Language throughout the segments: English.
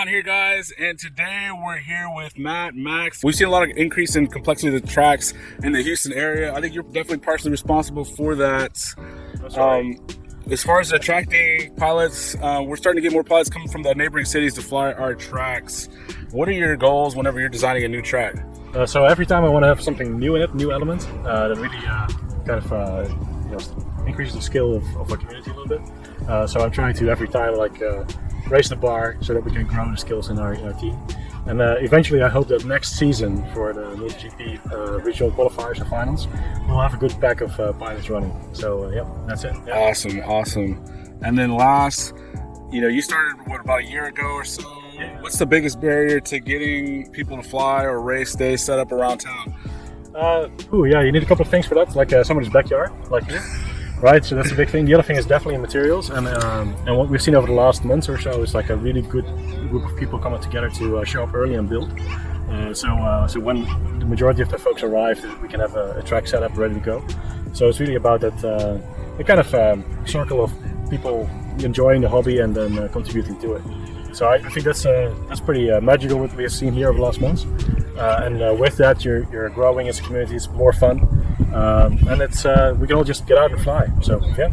down here, guys, and today we're here with MattMaxx. We've seen a lot of increase in complexity of the tracks in the Houston area. I think you're definitely partially responsible for that. That's right. As far as attracting pilots, we're starting to get more pilots coming from the neighboring cities to fly our tracks. What are your goals whenever you're designing a new track? So every time I want to have something new in it, new elements, that really kind of increases the skill of our community a little bit. So I'm trying to every time raise the bar so that we can grow the skills in our team. And eventually I hope that next season for the MotoGP regional qualifiers and finals, we'll have a good pack of pilots running. So yeah, that's it. Yeah. Awesome. And then last, you started about a year ago or so. Yeah. What's the biggest barrier to getting people to fly or race days set up around town? You need a couple of things for that, like somebody's backyard, like here. Right, so that's a big thing. The other thing is definitely materials, and what we've seen over the last month or so is like a really good group of people coming together to show up early and build. So when the majority of the folks arrive, we can have a track set up ready to go. So it's really about that the kind of circle of people enjoying the hobby and then contributing to it. So I think that's pretty magical what we have seen here over the last months. And with that, you're growing as a community. It's more fun. And it's we can all just get out and fly. So yeah.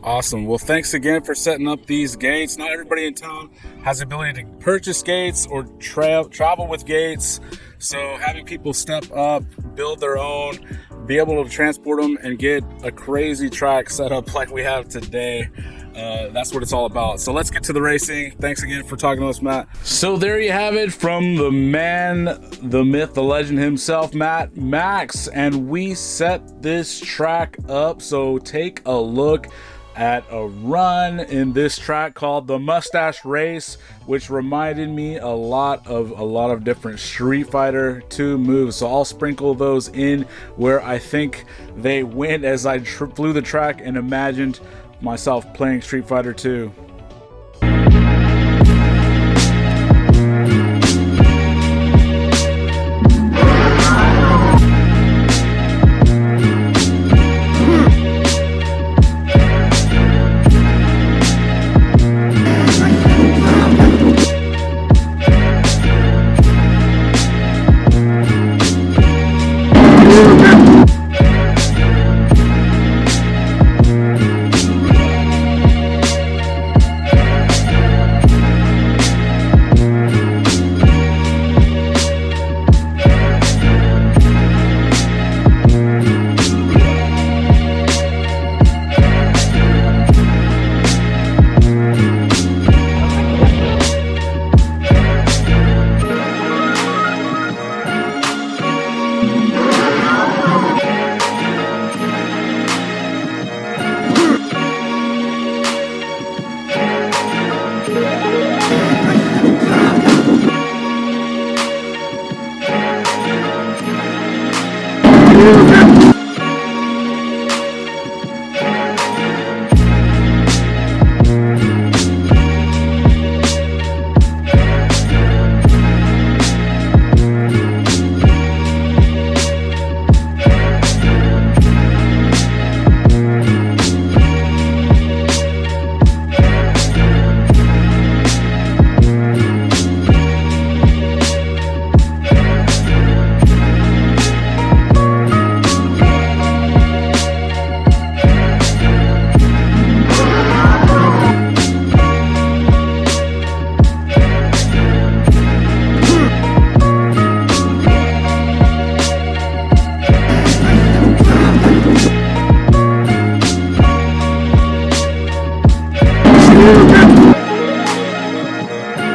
Awesome. Well, thanks again for setting up these gates. Not everybody in town has the ability to purchase gates or travel with gates. So having people step up, build their own, be able to transport them and get a crazy track set up like we have today. That's what it's all about. So let's get to the racing. Thanks again for talking to us, Matt. So there you have it from the man, the myth, the legend himself, MattMaxx. And we set this track up. So take a look at a run in this track called the Mustache Race, which reminded me a lot of different Street Fighter 2 moves. So I'll sprinkle those in where I think they went as I flew the track and imagined myself playing Street Fighter 2.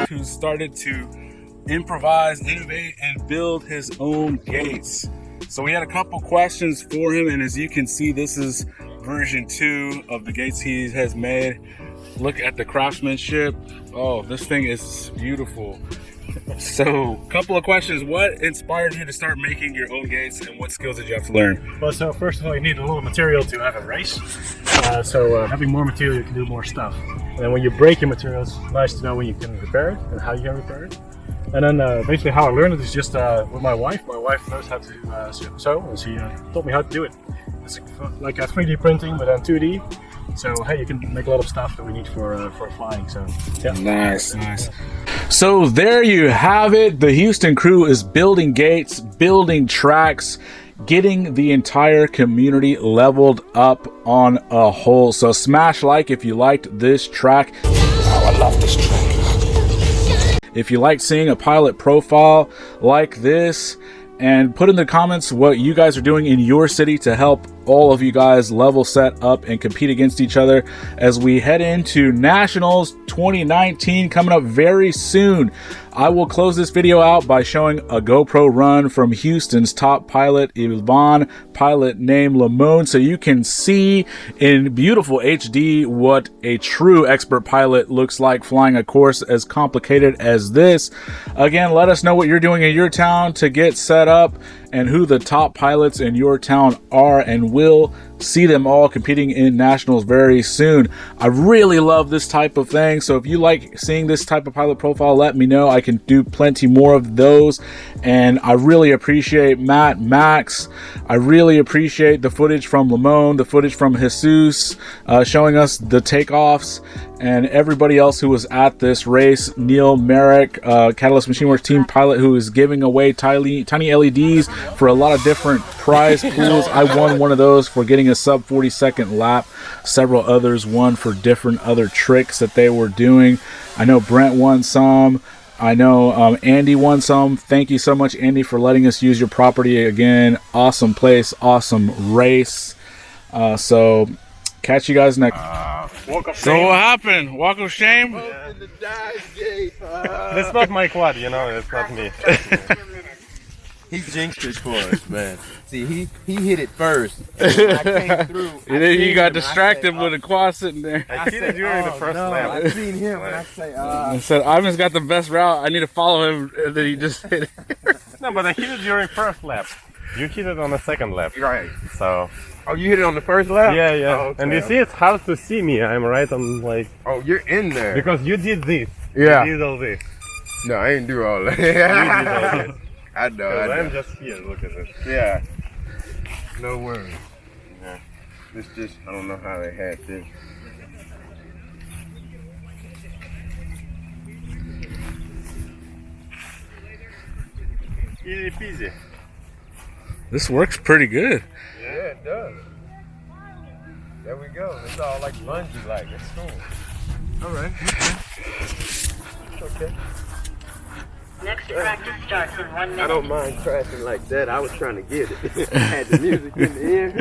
Who started to improvise, innovate, and build his own gates. So we had a couple questions for him, and as you can see, this is version 2 of the gates he has made. Look at the craftsmanship. Oh, this thing is beautiful. So, couple of questions. What inspired you to start making your own gates, and what skills did you have to learn? Well, so first of all, you need a little material to have a race. So having more material, you can do more stuff. And then when you break your material, it's nice to know when you can repair it and how you can repair it. And then basically how I learned it is just with my wife. My wife knows how to sew, and she taught me how to do it. It's like a 3D printing, but then 2D. So hey, you can make a lot of stuff that we need for flying. So yeah. Nice, nice. So there you have it. The Houston crew is building gates, building tracks, getting the entire community leveled up on a whole. So smash like if you liked this track. Oh, I love this track. If you like seeing a pilot profile like this, and put in the comments what you guys are doing in your city to help all of you guys level set up and compete against each other as we head into Nationals 2019 coming up very soon. I will close this video out by showing a GoPro Run from Houston's top pilot, Limon, pilot named Limon, so you can see in beautiful HD what a true expert pilot looks like flying a course as complicated as this. Again, let us know what you're doing in your town to get set up and who the top pilots in your town are, and we'll see them all competing in nationals very soon. I really love this type of thing, so if you like seeing this type of pilot profile, let me know. I can do plenty more of those, and I really appreciate MattMaxx. I really appreciate the footage from Limon, the footage from Jesus, showing us the takeoffs, and everybody else who was at this race. Neil NMGrower, Catalyst Machine Works team pilot, who is giving away tiny LEDs for a lot of different prize pools. I won one of those for getting a sub 40-second lap. Several others won for different other tricks that they were doing. I know Brent won some. I know Andy won some. Thank you so much, Andy, for letting us use your property again. Awesome place, awesome race. So catch you guys next. So what happened? Walk of shame? That's not my quad, you know. It's not me. He jinxed it for us, man. See, he hit it first. I came through. And then you got distracted with a quad sitting there. I hit it during the first lap. I seen him and I say, I said, Ivan's got the best route. I need to follow him. And then he just hit it. No, but I hit it during first lap. You hit it on the second lap. right. So. Oh, you hit it on the first lap? Yeah, yeah. Oh, okay. And you see, it's hard to see me. I'm right on, like. Oh, you're in there. Because you did this. Yeah. You did all this. No, I ain't do all that. You did all this. I know. I'm just here. Look at this. Yeah. No worries. Yeah. This just, I don't know how they had this. Easy peasy. This works pretty good. Yeah, it does. There we go. It's all like lungy-like. It's cool. All right. Okay. Next practice starts in 1 minute. I don't mind crashing like that. I was trying to get it. I had the music in the ear.